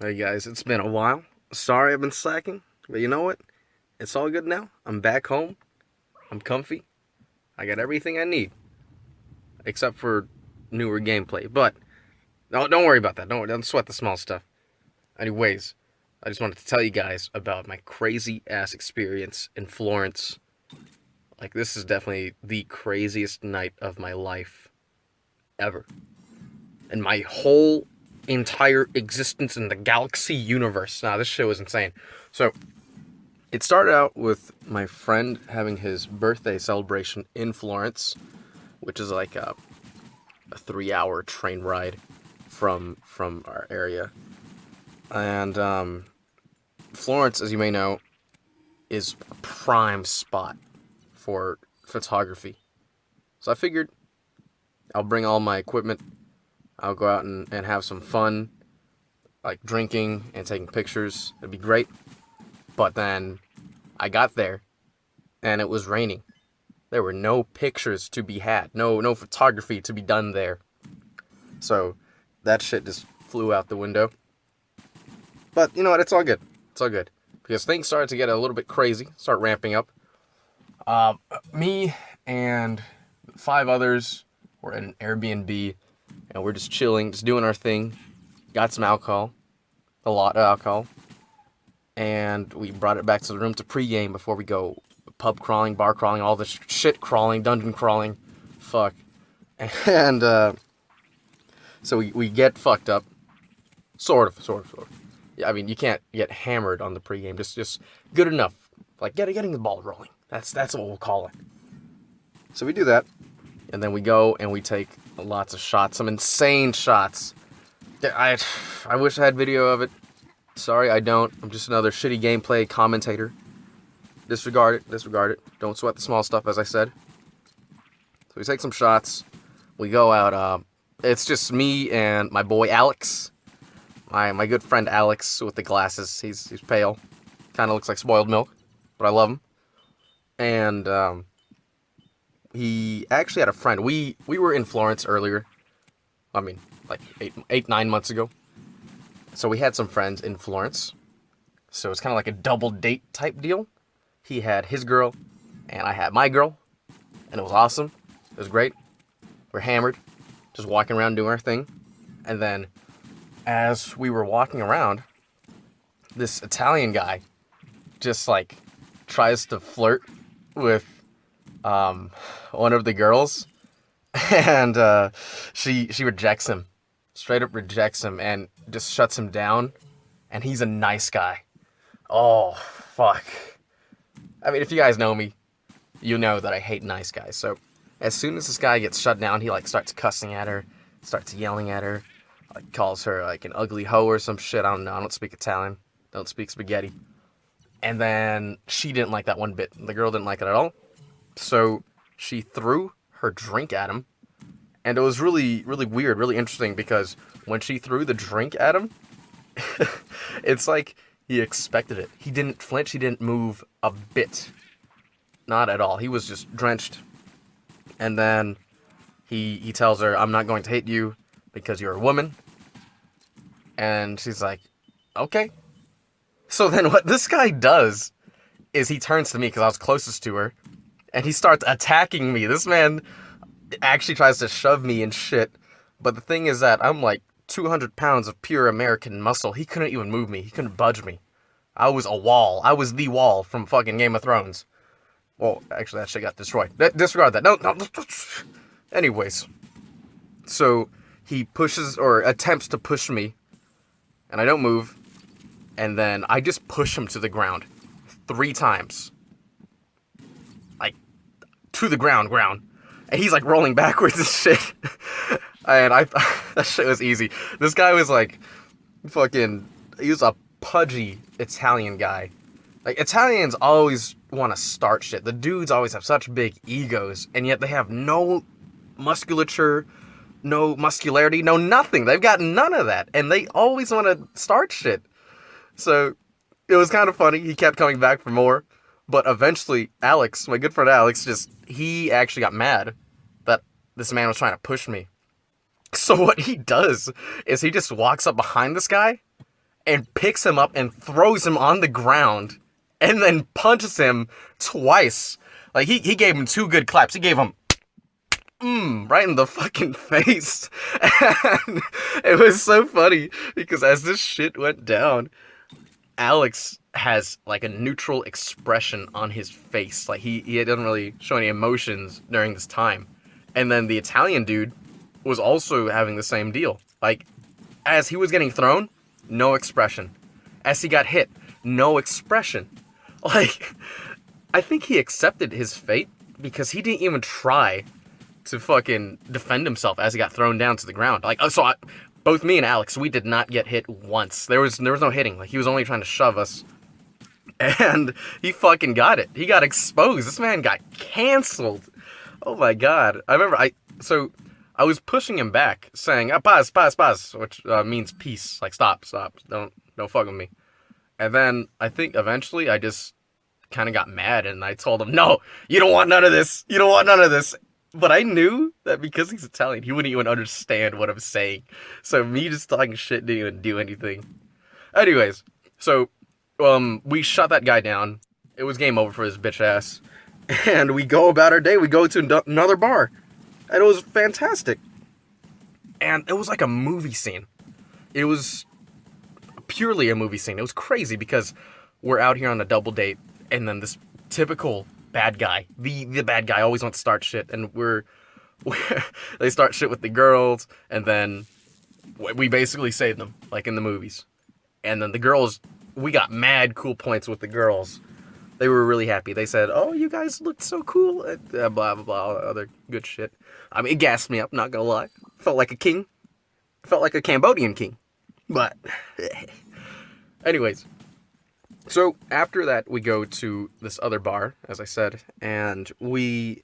Hey guys, it's been a while. Sorry I've been slacking, but you know what? It's all good now. I'm back home. I'm comfy. I got everything I need, except for newer gameplay. But no, don't worry about that. Don't sweat the small stuff. Anyways, I just wanted to tell you guys about my crazy ass experience in Florence. Like this is definitely the craziest night of my life ever, and my whole entire existence in the galaxy universe. Nah, this shit was insane. So it started out with my friend having his birthday celebration in Florence, which is like a 3 hour train ride from our area. And Florence, as you may know, is a prime spot for photography. So I figured I'll bring all my equipment. I'll go out and have some fun, like drinking and taking pictures. It'd be great. But then I got there and it was raining. There were no pictures to be had, no photography to be done there. So that shit just flew out the window. But you know what? It's all good. It's all good because things started to get a little bit crazy, start ramping up. Uh, Me and five others were in an Airbnb, and we're just chilling, just doing our thing. Got some alcohol, a lot of alcohol, and we brought it back to the room to pregame before we go pub crawling, bar crawling, all this shit crawling, dungeon crawling. Fuck. And so we get fucked up, sort of. Yeah, I mean you can't get hammered on the pregame, just good enough, like getting the ball rolling. That's what we'll call it. So we do that, and then we go and we take lots of shots, some insane shots. I wish I had video of it. Sorry, I don't. I'm just another shitty gameplay commentator. Disregard it. Don't sweat the small stuff, as I said. So we take some shots. We go out. It's just me and my boy Alex. My good friend Alex with the glasses. He's pale. Kind of looks like spoiled milk, but I love him. And he actually had a friend. We were in Florence earlier. I mean, like 9 months ago. So we had some friends in Florence. So it's kind of like a double date type deal. He had his girl, and I had my girl, and it was awesome. It was great. We're hammered, just walking around doing our thing. And then as we were walking around, this Italian guy just like tries to flirt with one of the girls, and she rejects him, straight up rejects him, and just shuts him down. And he's a nice guy. Oh fuck! I mean, if you guys know me, you know that I hate nice guys. So as soon as this guy gets shut down, he like starts cussing at her, starts yelling at her, like calls her like an ugly hoe or some shit. I don't know. I don't speak Italian. Don't speak spaghetti. And then she didn't like that one bit. The girl didn't like it at all. So she threw her drink at him. And it was really, really weird, really interesting because when she threw the drink at him, it's like he expected it. He didn't flinch, he didn't move a bit. Not at all. He was just drenched. And then he tells her, I'm not going to hit you because you're a woman. And she's like, okay. So then what this guy does is he turns to me because I was closest to her. And he starts attacking me. This man actually tries to shove me and shit. But the thing is that I'm like 200 pounds of pure American muscle. He couldn't even move me. He couldn't budge me. I was a wall. I was the wall from fucking Game of Thrones. Well, actually, that shit got destroyed. Disregard that. No. Anyways, so he pushes or attempts to push me, and I don't move, and then I just push him to the ground 3 times. Like, to the ground. And he's like rolling backwards and shit. And that shit was easy. This guy was like, fucking, he was a pudgy Italian guy. Like, Italians always want to start shit. The dudes always have such big egos, and yet they have no musculature, no muscularity, no nothing. They've got none of that, and they always want to start shit. So, it was kind of funny. He kept coming back for more, but eventually, Alex, my good friend Alex, he actually got mad that this man was trying to push me. So what he does is he just walks up behind this guy, and picks him up and throws him on the ground and then punches him twice. Like, he gave him 2 good claps. He gave him right in the fucking face. And it was so funny because as this shit went down, Alex has like a neutral expression on his face. Like, he doesn't really show any emotions during this time. And then the Italian dude was also having the same deal. Like, as he was getting thrown, no expression. As he got hit, no expression. Like, I think he accepted his fate because he didn't even try to fucking defend himself as he got thrown down to the ground. Like, both me and Alex, we did not get hit once. There was no hitting. Like, he was only trying to shove us. And he fucking got it. He got exposed. This man got canceled. Oh my god. I remember I was pushing him back, saying, paz, which means peace. Like, stop. Don't fuck with me. And then I think eventually I just kind of got mad and I told him, no, you don't want none of this. You don't want none of this. But I knew that because he's Italian, he wouldn't even understand what I'm saying. So me just talking shit didn't even do anything. Anyways, so we shut that guy down. It was game over for his bitch ass. And we go about our day. We go to another bar. And it was fantastic. And it was like a movie scene. It was purely a movie scene. It was crazy because we're out here on a double date. And then this typical bad guy, the bad guy, always wants to start shit. And they start shit with the girls. And then we basically save them, like in the movies. And then the girls, we got mad cool points with the girls. They were really happy. They said, oh, you guys looked so cool. Blah, blah, blah, other good shit. I mean, it gassed me up, not gonna lie. Felt like a king. Felt like a Cambodian king. But, anyways. So, after that, we go to this other bar, as I said. And we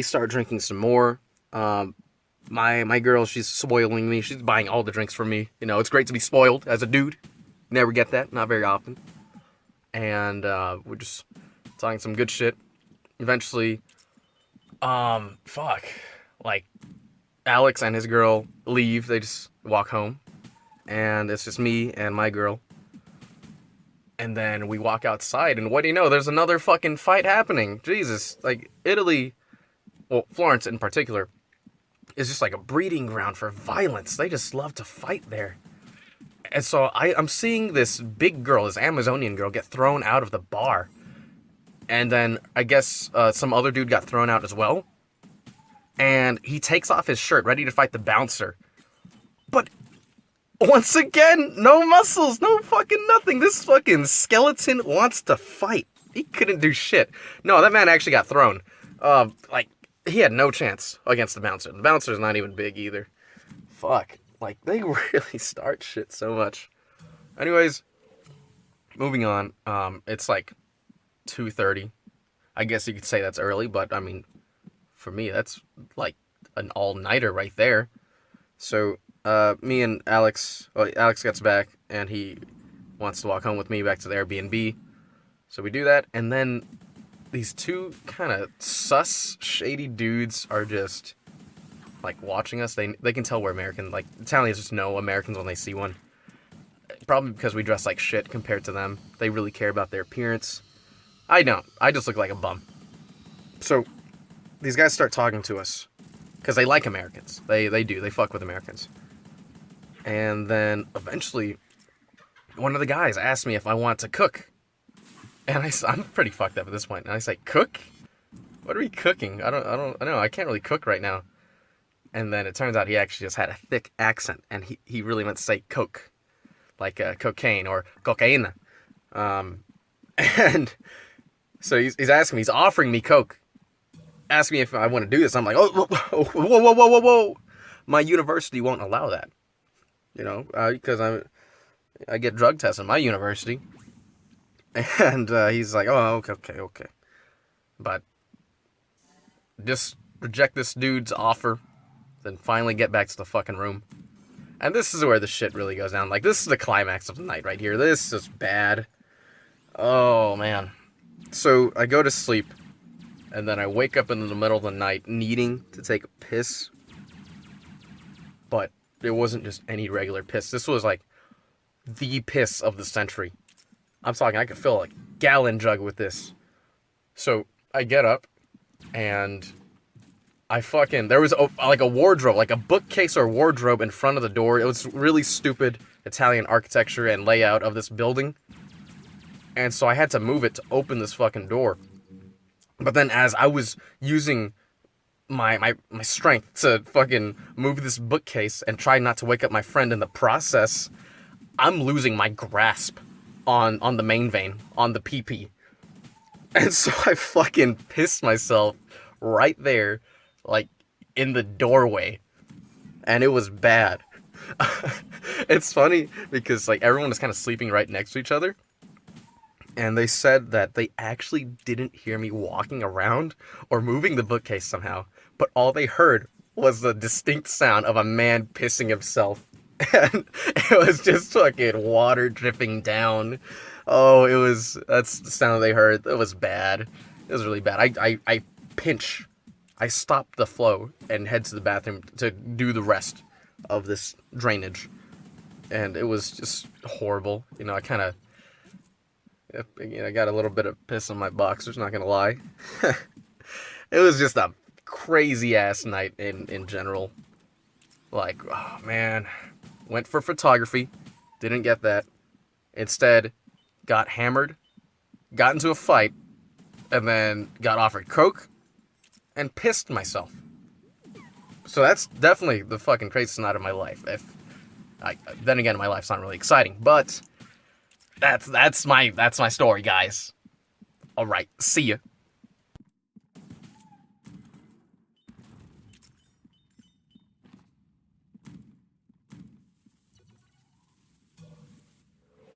start drinking some more. My girl, she's spoiling me. She's buying all the drinks for me. You know, it's great to be spoiled as a dude. Never get that. Not very often. And we're just talking some good shit. Eventually, like, Alex and his girl leave. They just walk home. And it's just me and my girl. And then we walk outside, and what do you know? There's another fucking fight happening. Jesus. Like, Italy, well, Florence in particular, is just like a breeding ground for violence. They just love to fight there. And so I'm seeing this big girl, this Amazonian girl, get thrown out of the bar. And then I guess some other dude got thrown out as well. And he takes off his shirt, ready to fight the bouncer. But once again, no muscles, no fucking nothing. This fucking skeleton wants to fight. He couldn't do shit. No, that man actually got thrown. Like, he had no chance against the bouncer. The bouncer's not even big either. Fuck. Like, they really start shit so much. Anyways, moving on. It's like 2:30. I guess you could say that's early, but I mean, for me, that's like an all-nighter right there. So, me and Alex gets back, and he wants to walk home with me back to the Airbnb. So we do that, and then these two kind of sus, shady dudes are just like watching us. They can tell we're American. Like, Italians just know Americans when they see one. Probably because we dress like shit compared to them. They really care about their appearance. I don't. I just look like a bum. So these guys start talking to us because they like Americans. They do. They fuck with Americans. And then eventually, one of the guys asked me if I want to cook. And I'm pretty fucked up at this point. And I say, cook? What are we cooking? I don't know. I can't really cook right now. And then it turns out he actually just had a thick accent, and he really meant to say coke, like cocaine or cocaine. And so he's asking me, he's offering me coke, asking me if I want to do this. I'm like, oh, whoa. My university won't allow that, you know, because I get drug tests in my university. And he's like, oh, okay. But just reject this dude's offer. Then finally get back to the fucking room. And this is where the shit really goes down. Like, this is the climax of the night right here. This is bad. Oh, man. So, I go to sleep. And then I wake up in the middle of the night needing to take a piss. But it wasn't just any regular piss. This was like the piss of the century. I'm talking, I could fill a gallon jug with this. So I get up and there was like a wardrobe, like a bookcase or wardrobe in front of the door. It was really stupid Italian architecture and layout of this building. And so I had to move it to open this fucking door. But then as I was using my strength to fucking move this bookcase and try not to wake up my friend in the process, I'm losing my grasp on the main vein, on the PP. And so I fucking pissed myself right there, like, in the doorway. And it was bad. It's funny because, like, everyone was kind of sleeping right next to each other. And they said that they actually didn't hear me walking around or moving the bookcase somehow. But all they heard was the distinct sound of a man pissing himself. And it was just fucking water dripping down. Oh, that's the sound they heard. It was bad. It was really bad. I stopped the flow and head to the bathroom to do the rest of this drainage. And it was just horrible. You know, I got a little bit of piss on my boxers, not gonna lie. It was just a crazy ass night in general. Like, oh man. Went for photography, didn't get that. Instead, got hammered, got into a fight, and then got offered coke, and pissed myself. So that's definitely the fucking craziest night of my life. Then again, my life's not really exciting, but that's my story, guys. All right, see ya.